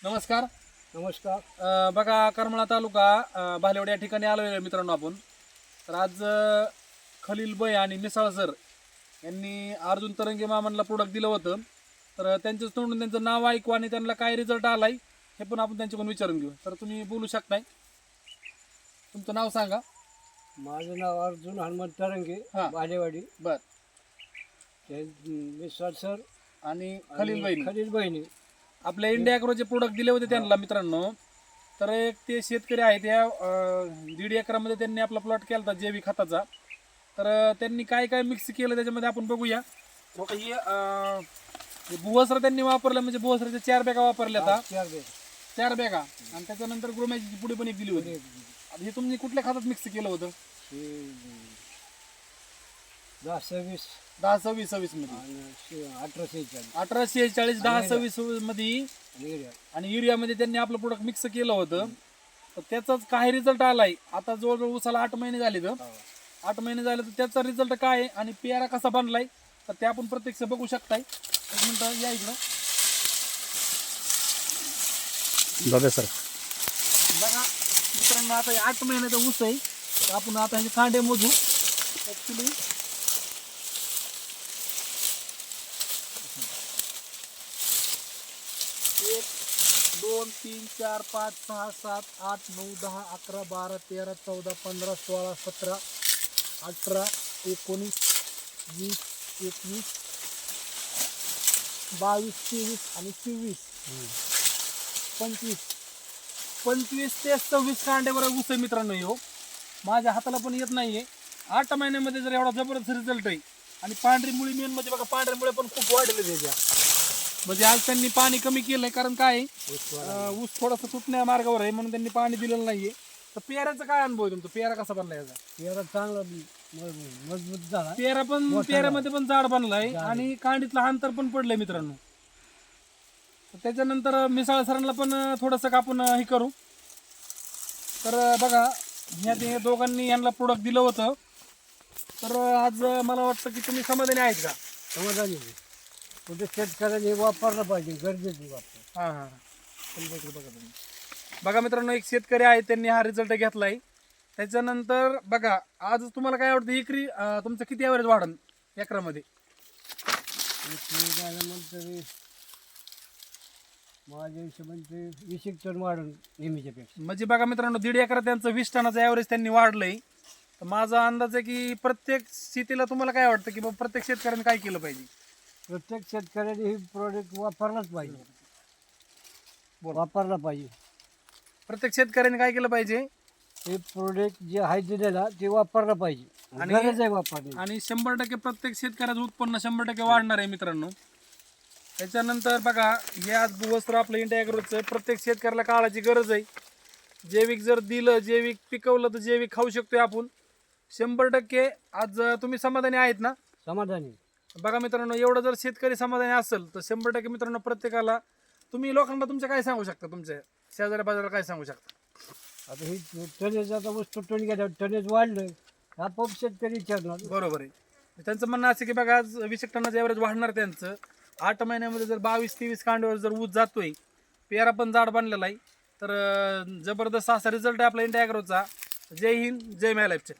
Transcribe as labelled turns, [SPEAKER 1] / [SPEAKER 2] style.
[SPEAKER 1] नमस्कार.
[SPEAKER 2] नमस्कार.
[SPEAKER 1] बघा करमाळा तालुका भालेवाडी या ठिकाणी आलो आहे मित्रांनो आपण. तर आज खलील बय आणि मिसाळ सर यांनी अर्जुन तरंगे मामांना प्रोडक्ट दिलं होतं. तर त्यांच्याच तोंडून त्यांचं नाव ऐकू आणि त्यांना काय रिझल्ट आलाय हे पण आपण त्यांच्याकडून विचारून घेऊ. तर तुम्ही बोलू शकताय, तुमचं नाव सांगा.
[SPEAKER 2] माझं नाव अर्जुन हनुमंत तरंगे,
[SPEAKER 1] हा.
[SPEAKER 2] भालेवाडी.
[SPEAKER 1] बर.
[SPEAKER 2] मिसाळ सर
[SPEAKER 1] आणि खलील बहिणी
[SPEAKER 2] खलील बहिणी.
[SPEAKER 1] आपल्या इंडिया ॲग्रोचे प्रोडक्ट दिले होते त्यांना मित्रांनो. तर एक ते शेतकरी आहेत या 1.5 एकरामध्ये त्यांनी आपला प्लॉट केला होता जैविक खताचा. तर त्यांनी काय काय मिक्स केलं त्याच्यामध्ये आपण बघूया. बघा हे भुवसर त्यांनी वापरलं, म्हणजे भुवसराच्या 4 बॅगा वापरल्या आता. 4 बॅगा. आणि त्याच्यानंतर ग्रोमॅची पुढे पण एक दिली होती. आता हे तुम्ही कुठल्या खतात मिक्स केलं होतं?
[SPEAKER 2] 10-26
[SPEAKER 1] 10-26 मध्ये.
[SPEAKER 2] आणि 1846
[SPEAKER 1] 1846 10-26 मध्ये आणि युरियामध्ये त्यांनी आपलं प्रोडक्ट मिक्स केलं होतं. तर त्याचाच काय रिझल्ट आलाय. आता जवळजवळ उसाला 8 महिने झाले. तर 8 महिने झाले तर त्याचा रिझल्ट काय आहे आणि पेरा कसा बनलाय तर ते आपण प्रत्यक्ष बघू शकताय. एक मिनिट या इकडं
[SPEAKER 3] सर.
[SPEAKER 1] बघा मित्रांनो, आता 8 महिन्याचा ऊस आहे. तर आपण आता ह्याचे कांडे मोजू. ऍक्च्युली 1 2 3 4 5 6 7 8 9 10 11 12 13 14 15 16 17 18 19 20 21 22 23 आणि 24 25 ते 26 कांड्यावर ऊस आहे मित्रांनो. हो माझ्या हाताला पण येत नाहीये. 8 महिन्यामध्ये जर एवढा जबरदस्त रिझल्ट आहे. आणि पांढरी मुळी मेन म्हणजे बघा, पांढऱ्या मुळे पण खूप वाढले त्याच्या. म्हणजे आज त्यांनी पाणी कमी केलंय, कारण काय ऊस थोडासा सुटण्या मार्गावर आहे म्हणून त्यांनी पाणी दिलेलं नाहीये. तर पेऱ्याचा काय अनुभव आहे तुमचा? पेरा कसा बनला याचा?
[SPEAKER 2] पेरा चांगला मजबूत झाला.
[SPEAKER 1] पेरा पण पेऱ्यामध्ये पण जाड बनलाय आणि कांडीतलं अंतर पण पडलंय मित्रांनो. तर त्याच्यानंतर मिसाळ सरांना पण थोडंसं आपण हे करू. तर बघा ह्या दोघांनी यांना प्रोडक्ट दिलं होतं. तर आज मला वाटतं की तुम्ही समाधानी आहेत का?
[SPEAKER 2] समाधानी आहे. कुठे शेतकऱ्यांनी वापरलं पाहिजे, गरजेचं वापर.
[SPEAKER 1] हां. बघा मित्रांनो, एक शेतकरी आहे त्यांनी हा रिझल्ट घेतलाय. त्याच्यानंतर बघा आज तुम्हाला काय वाटतं एकरी तुमचं किती ॲव्हरेज वाढन एकरामध्ये?
[SPEAKER 2] झाल्यानंतर माझ्या हिशोबाने 20 टन वाढून नेहमीच्या पेक्षा.
[SPEAKER 1] म्हणजे बघा मित्रांनो, 1.5 एकरात त्यांचं 20 टनाचं ॲव्हरेज त्यांनी वाढलंय. तर माझा अंदाज आहे की प्रत्येक शेतीला तुम्हाला काय वाटतं की बाबा प्रत्येक शेतकऱ्याने काय केलं पाहिजे?
[SPEAKER 2] प्रत्येक शेतकऱ्याने हे प्रोडक्ट वापरलाच पाहिजे. वापरला पाहिजे.
[SPEAKER 1] प्रत्येक शेतकऱ्याने काय केलं पाहिजे?
[SPEAKER 2] हे प्रोडक्ट जे आहे दिलेला ते वापरलं पाहिजे.
[SPEAKER 1] आणि-
[SPEAKER 2] गरज आहे वापरणे.
[SPEAKER 1] आणि 100% प्रत्येक शेतकऱ्याचं उत्पन्न 100% वाढणार आहे मित्रांनो. त्याच्यानंतर बघा हे आज भुवस्त्र आपलं इंडिया ॲग्रोचं प्रत्येक शेतकऱ्याला काळाची गरज आहे. जैविक जर दिलं, जैविक पिकवलं तर जैविक खाऊ शकतोय आपण 100%. आज तुम्ही समाधानी आहेत ना?
[SPEAKER 2] समाधानी.
[SPEAKER 1] बघा मित्रांनो, एवढं जर शेतकरी समाधानी असेल तर 100% मित्रांनो प्रत्येकाला तुम्ही लोकांना तुमच्या काय सांगू शकता, तुमच्या शेजारी बाजाराला काय सांगू शकता?
[SPEAKER 2] आता ही टनेज आता वस्तू तुटून गेल्यावर टनेज वाढलं आपोआप शेतकरी विचारणार.
[SPEAKER 1] बरोबर आहे. त्यांचं म्हणणं असं की बघा आज 20 टनाचं ॲव्हरेज वाढणार त्यांचं. 8 महिन्यामध्ये जर 22-23 कांड्यावर जर ऊस जातोय, पेरा पण जाड बनलेला आहे. तर जबरदस्त असा रिझल्ट आहे आपला इंडिया ॲग्रोचा. जय हिंद, जय माय लाईफचे.